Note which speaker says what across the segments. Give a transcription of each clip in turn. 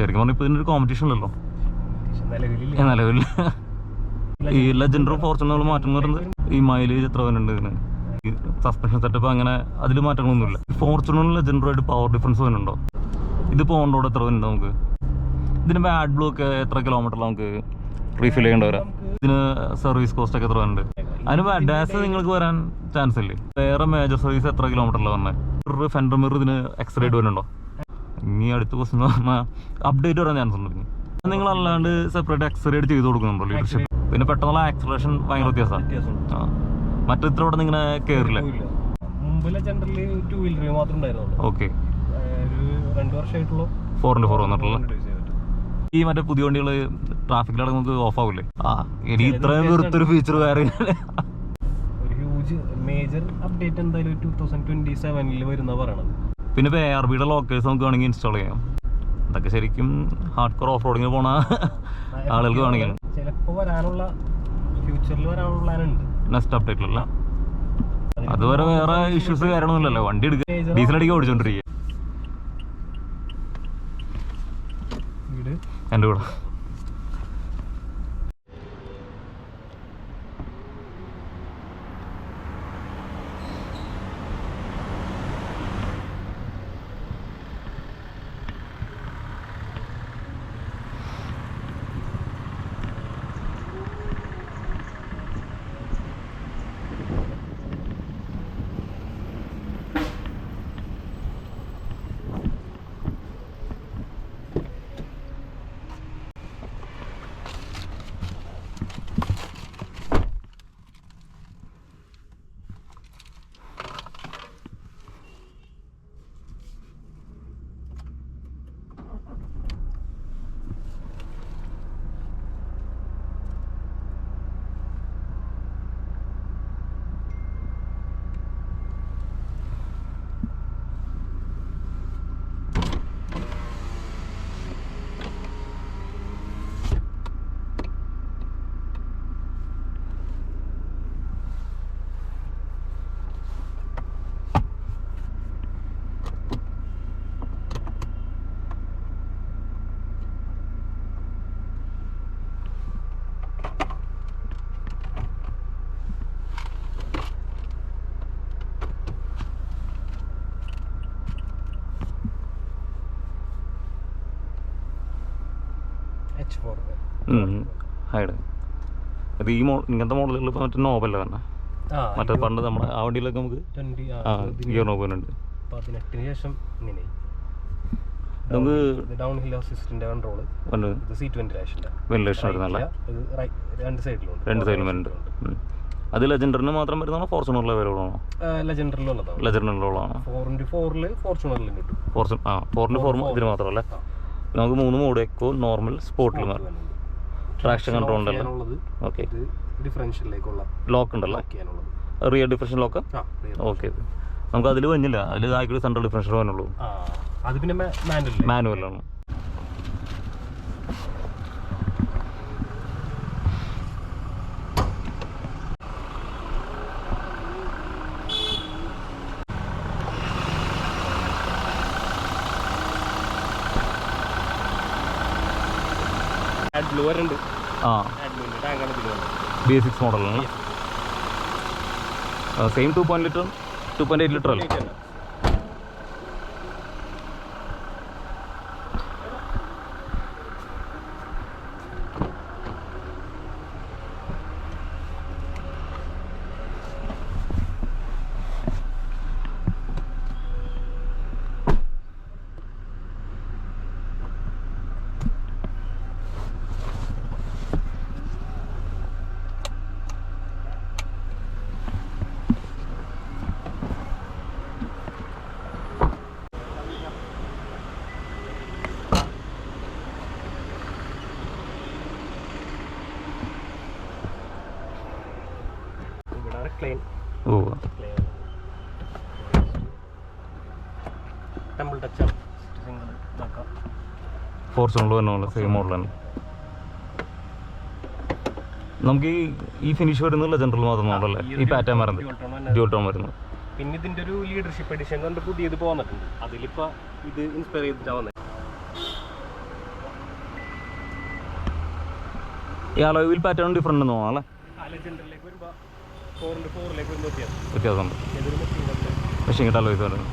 Speaker 1: ശരിക്കും പറഞ്ഞാൽ ഇപ്പോൾ ഇതിൻ്റെ ഒരു കോമ്പറ്റീഷൻ ഉണ്ടല്ലോ നിലവിൽ. ഈ ലെജൻഡറും ഫോർച്യൂണറും മാറ്റം എന്ന് പറയുന്നത് ഈ മൈലേജ് എത്ര വരുന്നുണ്ട് ഇതിന്, ഈ സസ്പെൻഷൻ സെറ്റപ്പ്, അങ്ങനെ അതിൽ മാറ്റങ്ങളൊന്നുമില്ല. ഫോർച്യൂണറും ലെജൻഡറുമായിട്ട് പവർ ഡിഫറൻസ് വരുന്നുണ്ടോ? ഇതിപ്പോൾ ഓൺ റോഡ് എത്ര വരുന്നുണ്ട് നമുക്ക്? ഇതിന് ബാഡ് ബ്ലൂ ഒക്കെ എത്ര കിലോമീറ്ററിൽ നമുക്ക് റീഫിൽ ചെയ്യേണ്ടി വരാം? ഇതിന് സർവീസ് കോസ്റ്റ് ഒക്കെ എത്ര വരുന്നുണ്ട്? അതിന് ഡാസ് നിങ്ങൾക്ക് വരാൻ ചാൻസ് ഇല്ലേ? വേറെ മേജർ സർവീസ് എത്ര കിലോമീറ്ററിലാണ് വന്നത്? ഫെൻഡർ മിറർ ഇതിന് എക്സ്റേഡ് വരുന്നുണ്ടോ? ഇനി അടുത്ത ക്വസ്റ്റൻ പറഞ്ഞാൽ അപ്ഡേറ്റ് വരാൻ ചാൻസ് ഉണ്ട്. നിങ്ങൾ അല്ലാണ്ട് സെപ്പറേറ്റ് എക്സ്റേഡ് ചെയ്ത് കൊടുക്കുന്നുണ്ടോ ലീഡർഷിപ്പ്? പിന്നെ പെട്ടെന്നുള്ള ആക്സലറേഷൻ ഭയങ്കര വ്യത്യാസമാണ്. മറ്റെത്ര ഇവിടെ നിങ്ങനെ കയറില്ല. ഓക്കെ, 4x4 വന്നിട്ടുള്ള ഈ മറ്റേ പുതിയ വണ്ടികൾ ട്രാഫിക്കിലടക്കം നമുക്ക് ഓഫ് ആവില്ലേ? ഇനി ഇത്രയും വെറുത്തൊരു ഫീച്ചർ വേറെ
Speaker 2: മേജർ അപ്ഡേറ്റ് എന്തായാലും 2027 വരുന്ന പറയണത്.
Speaker 1: പിന്നെ ഇപ്പോൾ ARBയുടെ ലോക്കേഴ്സ് നമുക്ക് വേണമെങ്കിൽ ഇൻസ്റ്റാൾ ചെയ്യാം. അതൊക്കെ ശരിക്കും ഹാർഡ് കോർ ഓഫ് റോഡിങ്ങിന് പോണ ആളുകൾക്ക് വേണമെങ്കിൽ
Speaker 2: ചിലപ്പോൾ വരാനുള്ള ഫ്യൂച്ചറിൽ വരാനുള്ള പ്ലാൻ ഉണ്ട്
Speaker 1: നെക്സ്റ്റ് അപ്ഡേറ്റിലല്ല. അതുവരെ വേറെ ഇഷ്യൂസ് കാര്യമൊന്നുമില്ലല്ലോ. വണ്ടി എടുക്കുക, ഡീസൽ അടിക്കുക, ഓടിച്ചോണ്ടിരിക്കുക. എൻ്റെ കൂടെ ഹൈഡ്. അത് ഈ ഇങ്ങനത്തെ മോഡലുകൾ ഇപ്പോൾ മറ്റേ നോബല്ല തന്നെ. മറ്റേ പണ്ട് നമ്മുടെ ആ വണ്ടിയിലൊക്കെ നമുക്ക് ഗിയർ നോബലുണ്ട്.
Speaker 2: 18 ശേഷം ഇങ്ങനെ
Speaker 1: നമുക്ക്
Speaker 2: down hill assistant control
Speaker 1: ventilation വരുന്നല്ലേ,
Speaker 2: രണ്ട് സൈഡിലും
Speaker 1: വരുന്നുണ്ട്. അത് ലെജൻഡറിന് മാത്രം വരുന്നതാണോ ഫോർച്യൂണറിൽ അവൈലബിൾ ആണോ? ലെജൻഡറിലുള്ളതാണോ?
Speaker 2: 4x4 ഫോർച്യൂണറിലും കിട്ടും.
Speaker 1: 4x4 ഇതിന് മാത്രമല്ലേ? നമുക്ക് 3 മോഡ്, എക്കോ, നോർമൽ, സ്പോർട്ടിൽ മാറും. ട്രാക്ഷൻ കൺട്രോൾ ഉണ്ടല്ലോ. ഓക്കെ, ലോക്ക് ഉണ്ടല്ലോ, റിയർ ഡിഫറൻഷ്യൽ ലോക്ക്. ഓക്കെ, നമുക്ക് അതിൽ വന്നില്ല, അതിൽ ആയിക്കോട്ടെ സെൻട്രൽ ഡിഫറൻഷ്യൽ വന്നുള്ളൂ.
Speaker 2: അത് പിന്നെ
Speaker 1: മാനുവലാണ്. B6 മോഡലാണ്. സെയിം 2.8 ലിറ്റർ അല്ലേ? ഫോർച്യൂണർ തന്നെ സെയിം മോഡലാണ്. നമുക്ക് ഈ ഫിനിഷ് വരുന്നത് ലെജൻഡറിൽ മാത്രം മോഡലല്ലേ? ഈ പാറ്റേൺ വരുന്നത് ഡ്യുവൽ ടോൺ വരുന്നത്.
Speaker 2: പിന്നെ ഇതിന്റെ ഒരു ലീഡർഷിപ്പ് എഡിഷൻ കൊണ്ട് പുതിയത് പോന്നിട്ടുണ്ട്. അതിലിപ്പോ ഇത് ഇൻസ്പയർ ചെയ്തിട്ടാ വന്നത്.
Speaker 1: ഈ അലോയ് വീൽ പാറ്റേൺ ഡിഫറെൻ്റ് എന്ന് തോന്നാം അല്ലേ?
Speaker 2: ലെജൻഡറിലേക്ക് വരുമ്പോൾ 4x4 വരുമ്പോൾ
Speaker 1: വ്യത്യാസമുണ്ട്.
Speaker 2: ഏതൊരു
Speaker 1: മെഷീൻ കിട്ടാൻ അലോയ്സ് വരുന്നത്.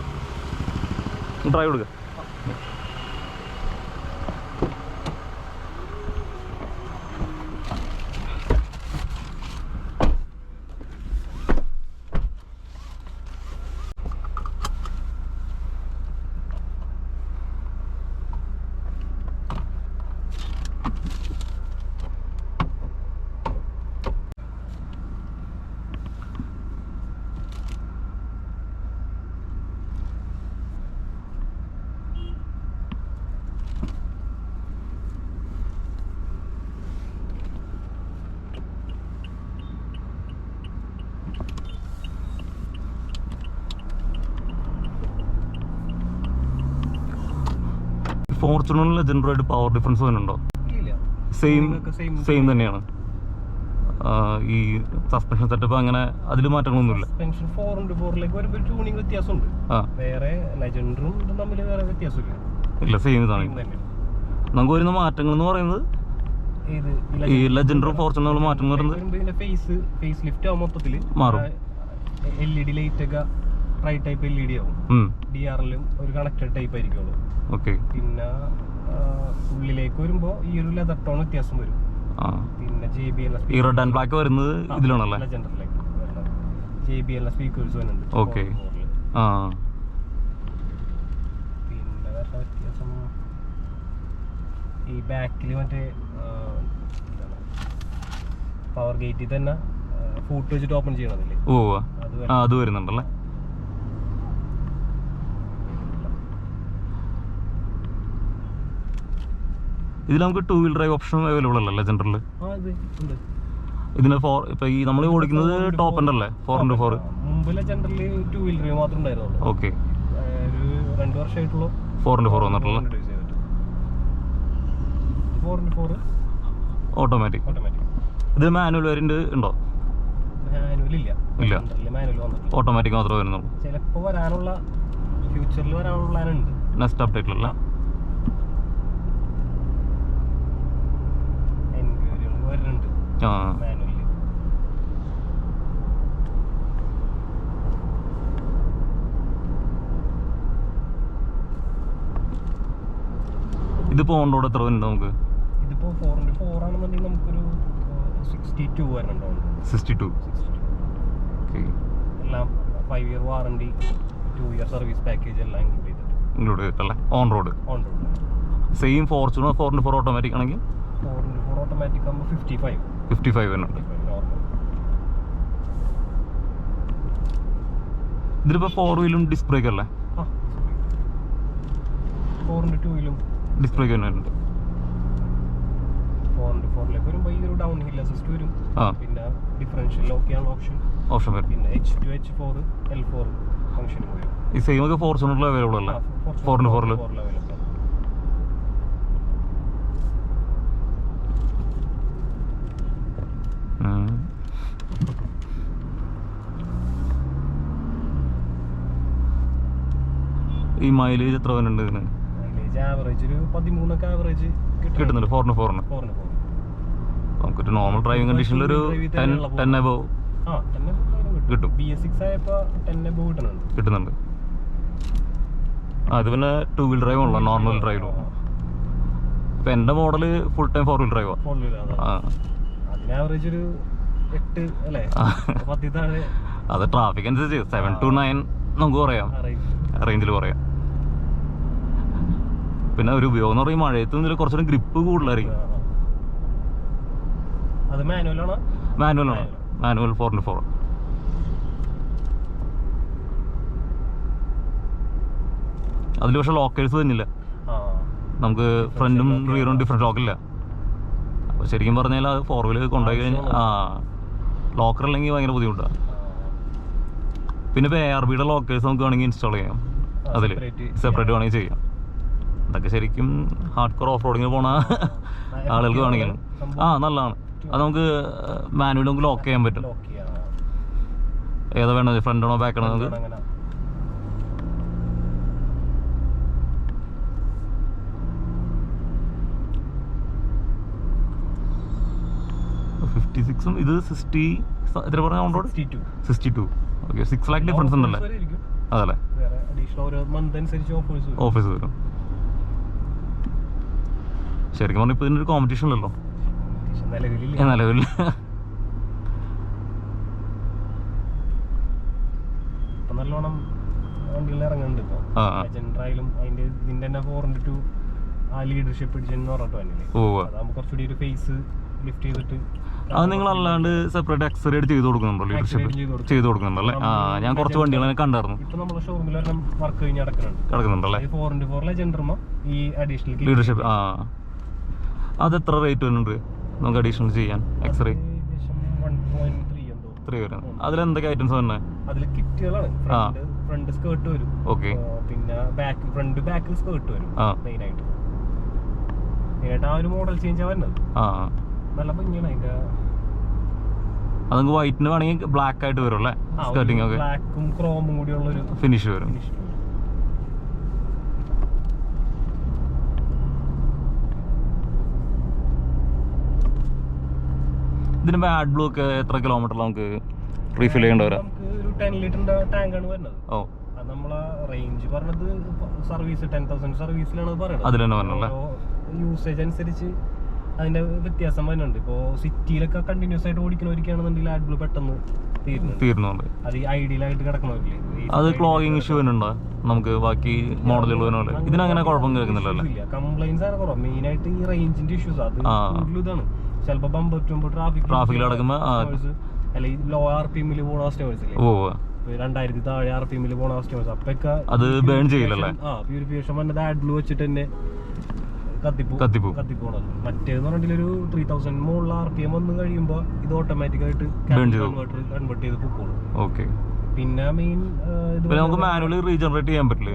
Speaker 1: ഡ്രൈവ് കൊടുക്കുക. ഫോർച്യൂണറിൽ ലെജൻഡറായിട്ട് പവർ ഡിഫറൻസ് വരുന്നുണ്ടോ? സെയിം തന്നെയാണ്. ഈ സസ്പെൻഷൻ സെറ്റപ്പ് അങ്ങനെ അതിൽ മാറ്റങ്ങളൊന്നുമില്ല.
Speaker 2: സസ്പെൻഷൻ 4x4 വരുമ്പോൾ ട്യൂണിംഗ് വ്യത്യാസമുണ്ട്. വേറെ ലെജൻഡറും തമ്മിൽ വേറെ വ്യത്യാസമില്ല.
Speaker 1: ഇല്ല, സെയിം ഇതാണ്. നമുക്ക് വരുന്ന മാറ്റങ്ങൾ എന്ന് പറയുന്നത് ഈ ലെജൻഡറും ഫോർച്യൂണറും മാറ്റം എന്ന് പറയുന്നത്
Speaker 2: ഫേസ് ലിഫ്റ്റ് ആവും. മൊത്തത്തിൽ
Speaker 1: മാറും.
Speaker 2: LED ലൈറ്റ് ഒക്കെ ട്രൈ ടൈപ്പ് LED ആവും. DRLും ഒരു കണക്റ്റഡ് ടൈപ്പ് ആയിരിക്കുള്ളൂ. പിന്നെ ഉള്ളിലേക്ക് വരുമ്പോൾ ഈ ഒരു ലെതർ ടോൺ വ്യത്യാസം വരും. പിന്നെ JBL
Speaker 1: റെഡ് ആൻഡ് ബ്ലാക്ക് വരുന്നത് ഇതിലാണല്ലേ?
Speaker 2: ലെജൻഡറിലേക്ക് JBL സ്പീക്കേഴ്സ് വരുന്നുണ്ട്.
Speaker 1: ഓക്കെ.
Speaker 2: പിന്നെ വേറെ വ്യത്യാസം ഈ ബാക്കിൽ മറ്റേ പവർ ഗേറ്റിൽ തന്നെ ഫൂട്ട് വെച്ചിട്ട് ഓപ്പൺ ചെയ്യണതില്ലേ?
Speaker 1: അത് വരുന്നുണ്ടല്ലേ? ഇതിൽ നമുക്ക് 2 വീൽ ഡ്രൈവ് ഓപ്ഷൻ അവൈലബിൾ അല്ലേ ലെജൻഡറിൽ? ഇതിന് ഇപ്പൊ ഈ നമ്മൾ ഓടിക്കുന്നത് ടോപ്പ് എൻഡ് അല്ലേ? 4x4.
Speaker 2: മുമ്പ് ലെജൻഡറിൽ 2 വീൽ ഡ്രൈവ് മാത്രമേ ഉണ്ടായിരുന്നുള്ളൂ.
Speaker 1: ഓക്കെ.
Speaker 2: ഒരു 2 വർഷമായിട്ടുള്ള
Speaker 1: 4x4 വന്നിട്ടുള്ള
Speaker 2: 4x4
Speaker 1: ഓട്ടോമാറ്റിക്. ഇത് മാനുവൽ വേരിയന്റ് ഉണ്ടോ?
Speaker 2: മാനുവൽ ഇല്ല. മാനുവൽ വന്നിട്ടില്ല.
Speaker 1: ഓട്ടോമാറ്റിക് മാത്രമേ വരുന്നുള്ളൂ.
Speaker 2: ചിലപ്പോൾ വരാനുള്ള ഫ്യൂച്ചറിൽ വരാനുള്ള പ്ലാൻ ഉണ്ട്.
Speaker 1: നെക്സ്റ്റ് അപ്ഡേറ്റിലല്ല? ഇതിപ്പോ ഓൺ റോഡ് എത്ര വരുന്നുണ്ട് നമുക്ക്?
Speaker 2: ഇതിപ്പോ 4x4 ആണെന്നുണ്ടെങ്കിൽ നമുക്കൊരു 62 വരുന്നുണ്ടോ?
Speaker 1: 62.
Speaker 2: എല്ലാം 5 year warranty, 2 year service package എല്ലാം
Speaker 1: ഇൻക്ലൂഡ് ചെയ്തിട്ടല്ലേ? On road same Fortuner 4x4 automatic ആണെങ്കിൽ
Speaker 2: 4x4 ഓട്ടോമാറ്റിക് ആകുമ്പോൾ 55
Speaker 1: വരുന്നുണ്ട്. ഇതിലിപ്പോ 4 വീലും ഡിസ്ക് ബ്രേക്ക് അല്ലേ?
Speaker 2: 4x2 വീലും
Speaker 1: ഡിസ്ക് ബ്രേക്ക് വരുന്നുണ്ട്.
Speaker 2: 4x4 വരുമ്പോൾ ഈ ഒരു ഡൗൺ ഹിൽ അസിസ്റ്റ് വരും. പിന്നെ ഡിഫറൻഷ്യൽ ലോക്കിയാണ് ഓപ്ഷൻ വരും. പിന്നെ H2 H4 L4 ഫംഗ്ഷനും വരും.
Speaker 1: ഈ സെയിം ഒക്കെ ഫോർച്യൂണറിൽ അവൈലബിൾ അല്ലേ? 4x4 ഈ മൈലേജ് എത്ര വരുന്നുണ്ട് ഇതിന്?
Speaker 2: മൈലേജ് ആവറേജ് ഒരു 13 ഒക്കെ ആവറേജ്
Speaker 1: കിട്ടുന്നുണ്ട് 4x4. നമുക്കൊരു നോർമൽ ഡ്രൈവിംഗ് കണ്ടീഷനിൽ ഒരു 10 above കിട്ടും.
Speaker 2: BS6 ആയപ്പോൾ 10 above
Speaker 1: കിട്ടുന്നുണ്ട്. അത് പിന്നെ 2 വീൽ ഡ്രൈവ് ഉള്ള നോർമൽ ഡ്രൈവ്. ഇപ്പൊ എന്റെ model full time 4 wheel drive.
Speaker 2: അതിന് ആവറേജ് ഒരു 8 അല്ലേ?
Speaker 1: അത് ട്രാഫിക് അനുസരിച്ച് 7 to 9 നമുക്ക് പറയാം, റേഞ്ചിൽ പറയാം. പിന്നെ ഒരു ഉപയോഗം എന്ന് പറയുമ്പോൾ മഴയത്ത് കുറച്ചുകൂടി ഗ്രിപ്പ് കൂടുതലായിരിക്കും. മാനുവലാണ്. Manual 4x4. അതിൽ പക്ഷെ ലോക്കേഴ്സ് തന്നില്ല നമുക്ക്. ഫ്രണ്ടും റിയറും ഡിഫറെൻറ്റ് ലോക്കില്ല. അപ്പോൾ ശരിക്കും പറഞ്ഞാൽ അത് 4 വീല് കൊണ്ടുപോയി കഴിഞ്ഞാൽ ലോക്കർ അല്ലെങ്കിൽ ഭയങ്കര ബുദ്ധിമുട്ടാണ്. പിന്നെ ഇപ്പോൾ ARBയുടെ ലോക്കേഴ്സ് നമുക്ക് വേണമെങ്കിൽ ഇൻസ്റ്റാൾ ചെയ്യാം. അതിൽ സെപ്പറേറ്റ് വേണമെങ്കിൽ ചെയ്യാം. അതൊക്കെ ശരിക്കും ഹാർഡ് കോർ ഓഫ് റോഡിങ് പോണ ആളുകൾക്ക് വേണമെങ്കിൽ നല്ലതാണ്. അത് നമുക്ക് മാനുവൽ നമുക്ക് ലോക്ക് ചെയ്യാൻ പറ്റും. ഏതാ വേണ്ടത്, ഫ്രണ്ടാണോ ബാക്കാണോ നമുക്ക്. 56ഉം ഇത് 60 എത്ര പറഞ്ഞ on road 62. Okay 6 lakh difference ഉണ്ടല്ലേ? അതല്ലേ ഓഫീസ് വരും. ശരിക്കും പറഞ്ഞാൽ ഇപ്പൊ ഇതിനൊരു കോമ്പറ്റീഷൻ ഉണ്ടല്ലോ നിലവിൽ.
Speaker 2: നല്ലോണം വണ്ടികളിൽ ഇറങ്ങുന്നുണ്ട് ഇപ്പൊ. ലെജൻഡറായാലും അതിന്റെ ഇതിന്റെ തന്നെ 4x2 ആ ലീഡർഷിപ്പ് എഡിഷൻ എന്ന് പറഞ്ഞിട്ട് തന്നെ അതാകുമ്പോൾ കുറച്ചുകൂടി ഒരു ഫേസ് ലിഫ്റ്റ് ചെയ്തിട്ട്.
Speaker 1: അത് നിങ്ങൾ അല്ലാണ്ട് സെപ്പറേറ്റ് എക്സറേറ്റ് ചെയ്ത് കൊടുക്കുന്നുണ്ടോ? ലീഡർഷിപ്പ് ചെയ്ത് കൊടുക്കുന്നുണ്ടല്ലേ? ഞാൻ കുറച്ച് വണ്ടികളെ കണ്ടായിരുന്നു.
Speaker 2: ഇപ്പൊ നമ്മുടെ ഷോറൂമിൽ വർക്ക് കഴിഞ്ഞ്
Speaker 1: കിടക്കുന്നുണ്ടല്ലേ?
Speaker 2: 4x4 ലെജൻഡർമ ഈ അഡീഷണൽ
Speaker 1: ലീഡർഷിപ്പ്. അത് എത്ര റേറ്റ് വരുന്നുണ്ട് നമുക്ക് അഡീഷണൽ ചെയ്യാൻ എക്സ്റേ? 3 വരും. അതിലെന്തൊക്കെ ഐറ്റംസ് തന്നെ?
Speaker 2: അതിൽ കിറ്റുകളാണ്. ഫ്രണ്ട് സ്കേർട്ട് വരും.
Speaker 1: ഓക്കെ. പിന്നെ
Speaker 2: ബാക്കിൽ സ്കേർട്ട് വരും. മെയിനായിട്ട് ആ ഒരു മോഡൽ ചേഞ്ച് ആ വരുന്നത്. നല്ല ഭംഗിയാണ് അതിന്റെ.
Speaker 1: അത് വൈറ്റിന് വേണമെങ്കിൽ ബ്ലാക്ക് ആയിട്ട് വരും അല്ലേ? സ്കേർട്ടിംഗ് ഒക്കെ
Speaker 2: ബ്ലാക്കും ക്രോമും കൂടിയുള്ള ഒരു
Speaker 1: ഫിനിഷ് വരും. ഇതിന് ആഡ് ബ്ലൂ ഒക്കെ എത്ര കിലോമീറ്റർ നമുക്ക് റീഫിൽ ചെയ്യേണ്ടി വരാം?
Speaker 2: നമുക്ക് ഒരു 10 ലിറ്ററിന്റെ ടാങ്കാണ് വരുന്നത്. നമ്മളെ റേഞ്ച് പറഞ്ഞത് സർവീസ് 10,000 സർവീസിലാണ് പറയുന്നത്.
Speaker 1: അതിൽ തന്നെ പറഞ്ഞല്ലേ?
Speaker 2: യൂസേജ് അനുസരിച്ച് അതിന്റെ വ്യത്യാസം വരുന്നുണ്ട്. ഇപ്പോ സിറ്റിയിലൊക്കെ കണ്ടിന്യൂസ് ആയിട്ട് ഓടിക്കണവർക്കാണെന്നുണ്ടെങ്കിൽ ആഡ് ബ്ലൂ പെട്ടെന്ന് തീരുന്നുണ്ട്. അത് ഐഡിയൽ ആയിട്ട് കിടക്കണവരില്ലേ,
Speaker 1: അത് ക്ലോഗിങ് ഇഷ്യൂ വരുന്നുണ്ടോ നമുക്ക് ബാക്കി മോഡലുകൾ പോലെ? ഇതിനങ്ങനെ കുഴപ്പം കേൾക്കുന്നില്ലല്ലേ?
Speaker 2: കംപ്ലൈന്റ്സ് ആണ് കുറവ്. മെയിൻ ആയിട്ട് ഈ റേഞ്ചിന്റെ ഇഷ്യൂസ് അത് ഇതാണ്. ചിലപ്പോ ബമ്പർ ടു ട്രാഫിക്കിൽ
Speaker 1: കിടക്കുമ്പോ
Speaker 2: അല്ലെങ്കിൽ ലോ RPM പോണ കസ്റ്റമേഴ്സ് ഇല്ലേ, 2000 താഴെ RPM പോണ കസ്റ്റമേഴ്സ്, അപ്പൊക്കെ
Speaker 1: അത് ബേൺ ചെയ്യില്ലല്ലേ?
Speaker 2: പ്യൂരിഫിക്കേഷൻ വന്നത് ആഡ് ബ്ലൂ വെച്ചിട്ട് തന്നെ കത്തിപ്പോണത്. മറ്റേന്ന് പറഞ്ഞിട്ട് ഒരു 3000 മുകളിൽ RPM വന്ന് കഴിയുമ്പോ ഇത് ഓട്ടോമാറ്റിക് കൺവേർട്ട് ചെയ്ത് പൊക്കോളും.
Speaker 1: ഓക്കെ.
Speaker 2: പിന്നെ മെയിൻ
Speaker 1: നമുക്ക് മാനുവലി റീജനറേറ്റ് ചെയ്യാൻ പറ്റില്ല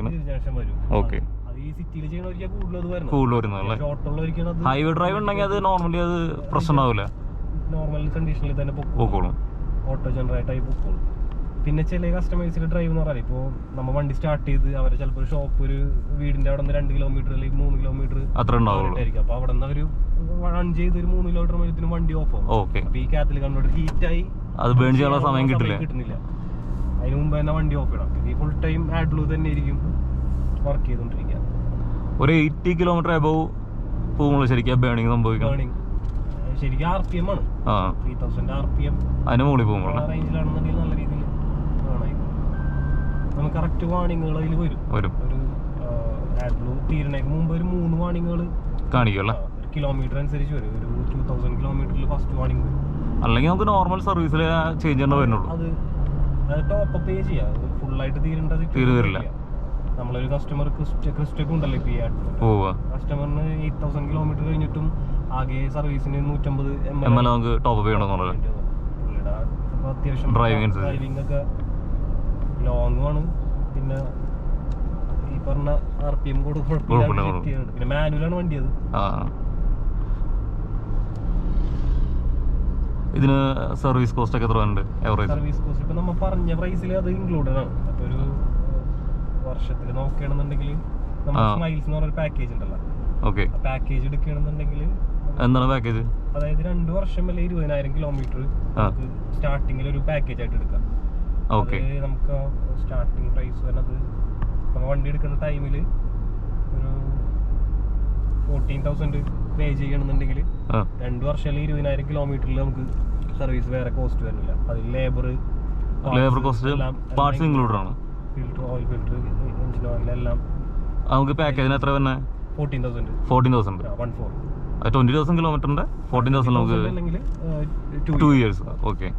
Speaker 2: വരും.
Speaker 1: ഓക്കെ.
Speaker 2: അത് ഈ സിറ്റിയിൽ ചെയ്യണവർക്ക്
Speaker 1: കൂടുതൽ വരുന്നത്.
Speaker 2: ഷോർട്ടുള്ളവർക്ക്
Speaker 1: ഹൈവേ ഡ്രൈവ് ഉണ്ടെങ്കിൽ അത് നോർമലി അത് പ്രശ്നം ഉണ്ടാവില്ല,
Speaker 2: നോർമൽ കണ്ടീഷനിൽ തന്നെ
Speaker 1: പൊക്കോളും,
Speaker 2: ഓട്ടോ ജനറേറ്റ് ആയി പൊക്കോളും. പിന്നെ ചില കസ്റ്റമേഴ്സിന്റെ ഡ്രൈവ് എന്ന് പറഞ്ഞാൽ ഇപ്പോൾ നമ്മൾ വണ്ടി സ്റ്റാർട്ട് ചെയ്ത് അവരെ ചിലപ്പോൾ ഷോപ്പ് ഒരു വീടിന്റെ അവിടെ നിന്ന് 2 കിലോമീറ്റർ അല്ലെങ്കിൽ 3 കിലോമീറ്റർ
Speaker 1: അത്ര ഉണ്ടാവുള്ളൂ.
Speaker 2: അപ്പൊ അവിടെ നിന്ന് ഒരു റൺ ചെയ്ത് ഒരു 3 കിലോമീറ്റർ മണിത്തിന് വണ്ടി ഓഫ് ആവും. അപ്പൊ ഈ കാത്തിൽ കൺവേർട്ടർ ഹീറ്റായി
Speaker 1: അത് ബേൺ ചെയ്യാനുള്ള സമയം കിട്ടില്ല.
Speaker 2: അതിന് മുമ്പ് തന്നെ വണ്ടി ഓഫ് ഇടാം. ഇത് ഫുൾ ടൈം ആഡ് ബ്ലൂ തന്നെ ആയിരിക്കും വർക്ക് ചെയ്തോണ്ടിരിക്കുക.
Speaker 1: ഒരു 80 കിലോമീറ്റർ അബവ് പോകുമ്പോൾ ശരിക്കും ബേണിങ് സംഭവിക്കും.
Speaker 2: ശരിക്കും RPM ആണ് 3000 RPM
Speaker 1: അതിന് മുകളിൽ പോകുമ്പോൾ
Speaker 2: റേഞ്ചിലാണെന്നുണ്ടെങ്കിൽ നല്ല രീതിയിൽ നമുക്ക് കറക്റ്റ് വാണിങ്ങുകൾ അതിൽ വരും. ഒരു ആഡ് ബ്ലൂ തീരണേക്ക് മുമ്പ് ഒരു 3 വാണിങ്ങുകൾ
Speaker 1: കാണിക്കുമല്ലോ.
Speaker 2: ഒരു കിലോമീറ്റർ അനുസരിച്ച് വരും. ഒരു 2000 കിലോമീറ്ററിൽ ഫസ്റ്റ് വാണിംഗ് വരും.
Speaker 1: അല്ലെങ്കിൽ നമുക്ക് നോർമൽ സർവീസിൽ ചേഞ്ച് ചെയ്യേണ്ട വരുന്നുള്ളൂ.
Speaker 2: അത് ടോപ്പ് അപ്പ് ചെയ്യാം. ഫുള്ളായിട്ട് തീരില്ല. നമ്മളൊരു കസ്റ്റമർ ക്രിസ്റ്റൊക്കെ ഉണ്ടല്ലോ ഇപ്പൊ ഈ കസ്റ്റമറിന് 8000 കിലോമീറ്റർ കഴിഞ്ഞിട്ടും ആകെ സർവീസിന് 150 ml
Speaker 1: നമുക്ക് ടോപ്പ് അപ്പ് ചെയ്യണമെന്നുള്ളത്.
Speaker 2: അത്യാവശ്യം ഡ്രൈവിംഗ് ഒക്കെ ലോങ് ആണ്. പിന്നെ ഈ പറഞ്ഞ RPM കൂടെ കുഴപ്പമില്ല. പിന്നെ മാനുവലാണ് വണ്ടി. അത്
Speaker 1: ഇതിന് സർവീസ് കോസ്റ്റ് ഒക്കെ എത്ര ഉണ്ട്?
Speaker 2: സർവീസ് കോസ്റ്റ് ഇപ്പൊ നമ്മൾ പറഞ്ഞ പ്രൈസിൽ അത് ഇൻക്ലൂഡഡ് ആണ്. അപ്പൊ ഒരു വർഷത്തിൽ നോക്കുകയാണെന്നുണ്ടെങ്കിൽ നമ്മൾ സ്മൈൽസ് എന്ന് പറഞ്ഞൊരു പാക്കേജ് ഉണ്ടല്ലോ.
Speaker 1: ഓക്കെ.
Speaker 2: പാക്കേജ് എടുക്കുകയാണെന്നുണ്ടെങ്കിൽ
Speaker 1: എന്താണ് പാക്കേജ്?
Speaker 2: അതായത് 2 വർഷം അല്ലെ 20,000 കിലോമീറ്റർ നമുക്ക് സ്റ്റാർട്ടിങ്ങിൽ ഒരു പാക്കേജ് ആയിട്ട് എടുക്കാം. നമുക്ക് സ്റ്റാർട്ടിങ് പ്രൈസ് വരുന്നത് നമ്മൾ വണ്ടി എടുക്കുന്ന ടൈമിൽ ഒരു 14,000 പേ ചെയ്യണമെന്നുണ്ടെങ്കിൽ 2 വർഷം അല്ലെങ്കിൽ 20,000 കിലോമീറ്ററിൽ നമുക്ക് സർവീസ് വേറെ കോസ്റ്റ് വരുന്നില്ല. അതിൽ ലേബർ
Speaker 1: കോസ്റ്റ് പാർട്സ് ഇൻക്ലൂഡഡ് ആണ്.
Speaker 2: Filter, oil filter, engine oil എല്ലാം
Speaker 1: നമുക്ക് പാക്കേജിന് എത്ര വരുന്നത്?
Speaker 2: 14,000.
Speaker 1: 20,000 കിലോമീറ്ററിന്റെ 14,000 നമുക്ക് 2 years. ഓക്കെ.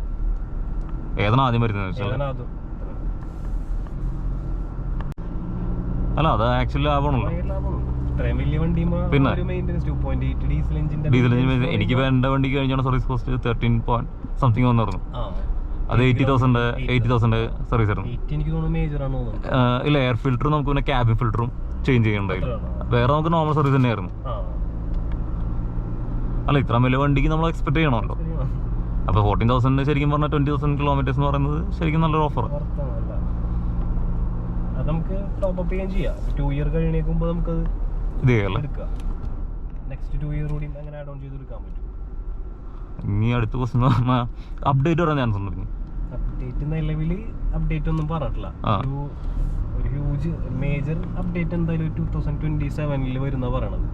Speaker 1: ഏതാണ് ആദ്യം വരുന്നത്? അല്ല അത് ആക്ച്വലി ലാഭമാണല്ലോ. പിന്നെ ഡീസൽ എഞ്ചിൻ എനിക്ക് എന്റെ വണ്ടിക്ക് കഴിഞ്ഞാണ് സർവീസ് കോസ്റ്റ് 13 വന്നിരുന്നു. അത് 80,000 സർവീസ് ആയിരുന്നു. ഇല്ല, എയർ ഫിൽറ്റർ നമുക്ക് പിന്നെ ക്യാബിൻ ഫിൽറ്ററും ചേഞ്ച് ചെയ്യണ്ടായിരുന്നു. വേറെ നമുക്ക് നോർമൽ സർവീസ് തന്നെയായിരുന്നു. അല്ല ഇത്ര വലിയ വണ്ടിക്ക് നമ്മൾ എക്സ്പെക്ട് ചെയ്യണമല്ലോ. അപ്പൊ 14,000 ശരിക്കും പറഞ്ഞാൽ 20,000 കിലോമീറ്റേഴ്സ് എന്ന് പറയുന്നത് ശരിക്കും നല്ലൊരു ഓഫർ.
Speaker 2: അത് നമുക്ക് ടോപ്പ് അപ്പ് ചെയ്യാം. 2 ഇയർ കഴിയണേക്കുമ്പോൾ നമുക്ക്
Speaker 1: ഇത് ചെയ്യാം.
Speaker 2: നെക്സ്റ്റ് 2 ഇയർ കൂടി അങ്ങനെ ആഡ് ഓൺ ചെയ്ത് എടുക്കാൻ പറ്റും.
Speaker 1: ഇനി അടുത്ത ക്വസ്റ്റ്യൻ എന്ന് പറഞ്ഞാൽ അപ്ഡേറ്റ് വരാൻ ചാൻസ് ഉണ്ട് ഇനി.
Speaker 2: അപ്ഡേറ്റ് നിലവിൽ അപ്ഡേറ്റ് ഒന്നും പറഞ്ഞിട്ടില്ല. ഒരു ഹ്യൂജ് മേജർ അപ്ഡേറ്റ് എന്തായാലും 2027 വരുന്ന പറയണത്.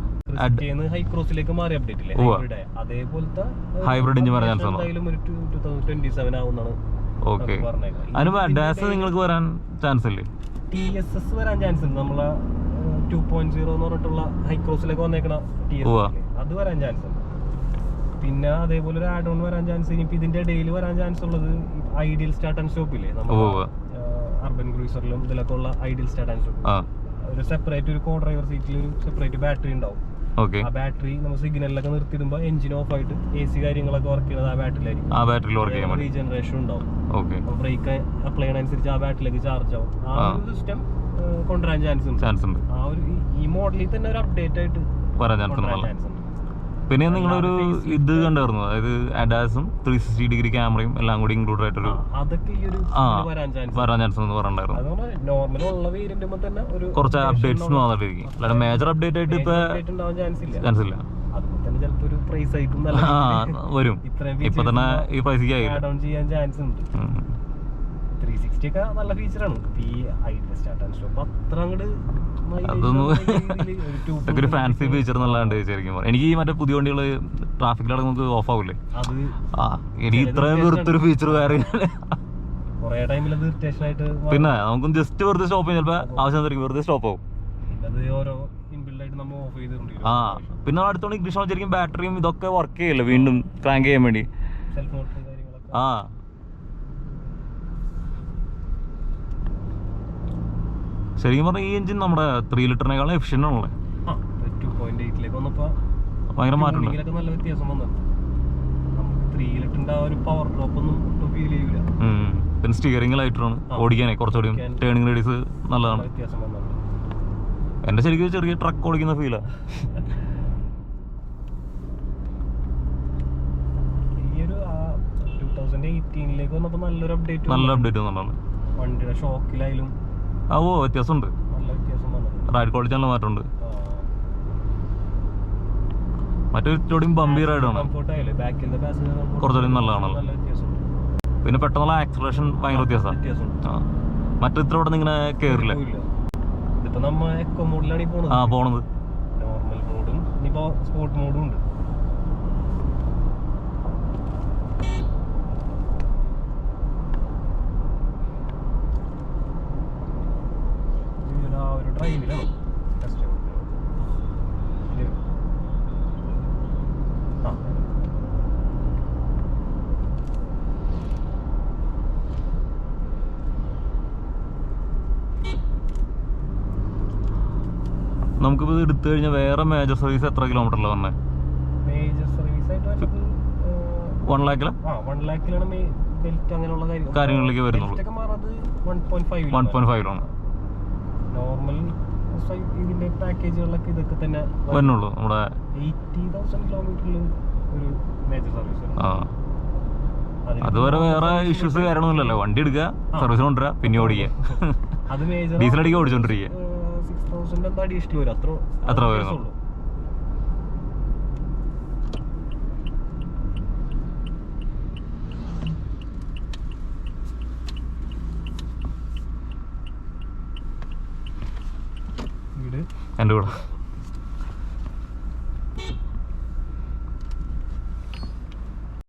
Speaker 2: ഹൈക്രോസിലേക്ക് മാറി അപ്ഡേറ്റ് ഇല്ലേ, അതേപോലത്തെ
Speaker 1: ഹൈബ്രിഡ് എഞ്ചിൻ വരാൻ ചാൻസ്
Speaker 2: എന്തായാലും ഒരു 2027 ആവുന്നാണ് പറഞ്ഞേക്കുന്നത്.
Speaker 1: അതിന് അഡാസ് നിങ്ങൾക്ക് വരാൻ ചാൻസ് ഇല്ലേ?
Speaker 2: TSS വരാൻ ചാൻസ് ഉണ്ട്. നമ്മളെ 2.0 എന്ന് പറഞ്ഞിട്ടുള്ള ഹൈക്രോസിലേക്ക് വന്നേക്കണ TSS അത് വരാൻ ചാൻസ് ഉണ്ട്. പിന്നെ അതേപോലെ ഒരു ആഡ് ഓൺ വരാൻ ചാൻസ്. ഇനിയിപ്പോ ഇതിന്റെ ഇടയിൽ വരാൻ ചാൻസ് ഉള്ളത് ഐഡിയൽ സ്റ്റാർട്ട് ആൻഡ് സ്റ്റോപ്പ് ഇല്ലേ, നമ്മുടെ അർബൻ ക്രൂസറിലും ഇതിലൊക്കെ ഉള്ള ഐഡിയൽ സ്റ്റാർട്ട് ആൻഡ് സ്റ്റോപ്പ്. ഒരു സെപ്പറേറ്റ് ഒരു കോ ഡ്രൈവർ സീറ്റിൽ ഒരു സെപ്പറേറ്റ് ബാറ്ററി ഉണ്ടാവും. ആ ബാറ്ററി നമ്മൾ സിഗ്നലിലൊക്കെ നിർത്തിയിടുമ്പോ എഞ്ചിൻ ഓഫ് ആയിട്ട് AC കാര്യങ്ങളൊക്കെ വർക്ക് ചെയ്യുന്നത് ആ ബാറ്ററിയിലായിരിക്കും. റീജനറേഷൻ ഉണ്ടാവും. ബ്രേക്ക് അപ്ലൈ ചെയ്യുന്നതനുസരിച്ച് ആ ബാറ്ററിയിലേക്ക് ചാർജ് ആവും. ആ ഒരു സിസ്റ്റം കൊണ്ടുവരാൻ ചാൻസ് ഉണ്ട്. ആ ഒരു ഈ മോഡലിൽ തന്നെ ഒരു അപ്ഡേറ്റ് ആയിട്ട്
Speaker 1: വരാൻ ചാൻസ് ഉണ്ട്. പിന്നെ നിങ്ങളൊരു ഇത് കണ്ടായിരുന്നു, അതായത് അഡാസും 360 ഡിഗ്രി ക്യാമറയും എല്ലാം കൂടി ഇൻക്ലൂഡ് ആയിട്ടൊരു വരാൻ ചാൻസ് എന്ന് പറഞ്ഞിട്ടുണ്ടായിരുന്നു. കുറച്ച് അപ്ഡേറ്റ്സ് വന്നിട്ടിരിക്കും. അല്ലാതെ മേജർ അപ്ഡേറ്റ് ആയിട്ട് ഇപ്പൊ ചാൻസ് ഇല്ല. വരും. ഇപ്പൊ തന്നെ ഈ പ്രൈസിക്ക് ആയില്ല.
Speaker 2: 360 ഒക്കെ നല്ല ഫീച്ചറാണ്. ഈ ഐഡിയൽ സ്റ്റാർട്ട് ആൻഡ് സ്റ്റോപ്പ് അത്ര അങ്ങോട്ട്
Speaker 1: ഇതൊക്കെ ഒരു ഫാൻസി ഫീച്ചർ എന്നുള്ളതാണ് ശരിക്കും. എനിക്ക് ഈ മറ്റേ പുതിയ വണ്ടികള് ട്രാഫിക്കിലടക്കം നമുക്ക് ഓഫ് ആവില്ലേ, എനിക്ക് ഇത്രയും വെറുത്തൊരു ഫീച്ചർ വേറെ. പിന്നെ നമുക്കും ജസ്റ്റ് വെറുതെ സ്റ്റോപ്പ് ചെയ്യാൻ ചിലപ്പോ ആവശ്യം വെറുതെ സ്റ്റോപ്പ് ആവും. പിന്നെ അടുത്തോണ്ട് ഇംഗ്ലീഷ് ശരിക്കും ബാറ്ററിയും ഇതൊക്കെ വർക്ക് ചെയ്യല്ലോ വീണ്ടും ക്രാങ്ക് ചെയ്യാൻ വേണ്ടി. ശരിക്കും പറഞ്ഞാൽ ഈ എഞ്ചിൻ നമ്മുടെ 3 ലിറ്ററിനേക്കാളും എഫിഷ്യന്റ് ആണല്ലേ. ഭയങ്കര മാറ്റമുണ്ട്.
Speaker 2: നല്ല വ്യത്യാസം വന്നു. 3 ലിറ്ററിന്റെ ആ ഒരു പവർ ഡ്രോപ്പ് ഒന്നും ഫീൽ ചെയ്യൂല.
Speaker 1: പിന്നെ സ്റ്റിയറിംഗ് ലൈറ്ററാണ് ഓടിക്കാനേ കുറച്ചുകൂടി ടേണിംഗ് റേഡിയസ് നല്ലതാണ്. എന്റെ ശരിക്കും ചെറിയ ട്രക്ക് ഓടിക്കുന്ന ഫീലാ.
Speaker 2: ഈ ഒരു 2018 വന്നപ്പോ നല്ലൊരു അപ്ഡേറ്റ്
Speaker 1: വന്നതാണ്.
Speaker 2: വണ്ടിയുടെ ഷോക്കിലായാലും
Speaker 1: വ്യത്യാസമുണ്ട്. റൈഡ് ക്വാളിറ്റി നല്ല മാറ്റമുണ്ട്. മറ്റൊരു ബമ്പി റൈഡാണ്, കുറച്ചുകൂടി നല്ലതാണല്ലോ. പിന്നെ പെട്ടെന്നുള്ള ആക്സലറേഷൻ ഭയങ്കര വ്യത്യാസമാണ്. മറ്റേ ഇത്ര ഇവിടെ ഇങ്ങനെ കേറില്ല. പോണത്
Speaker 2: നോർമൽ മോഡും ഇനിയിപ്പോ സ്പോർട്ട് മോഡും ഉണ്ട്.
Speaker 1: നമുക്കിപ്പോ ഇത് എടുത്തു കഴിഞ്ഞാൽ വേറെ മേജർ സർവീസ് എത്ര കിലോമീറ്ററിലാണ് വന്നത്?
Speaker 2: മേജർ സർവീസ് ആയിട്ട്
Speaker 1: 1 ലാഖിലാണ് കാര്യങ്ങളിലേക്ക് വരുന്നുള്ളൂ. 1.5
Speaker 2: നോർമൽ ഇതിന്റെ പാക്കേജുകളിലൊക്കെ ഇതൊക്കെ തന്നെ
Speaker 1: വരുന്നുള്ളൂ. നമ്മുടെ
Speaker 2: 80,000 കിലോമീറ്ററിൽ ഒരു മേജർ സർവീസ്.
Speaker 1: അതുവരെ വേറെ ഇഷ്യൂസ് കാര്യങ്ങളൊന്നുമില്ലല്ലോ. വണ്ടി എടുക്കുക, സർവീസ് കൊണ്ടുവരാ, പിന്നെ ഓടിക്കുക, ഡീസൽ അടിക്കുക, ഓടിച്ചോണ്ടിരിക്കുക.
Speaker 2: 6,000 അഡീഷണൽ വരും.
Speaker 1: അത്ര വരുന്നുള്ളൂ. എൻ്റെ കൂടെ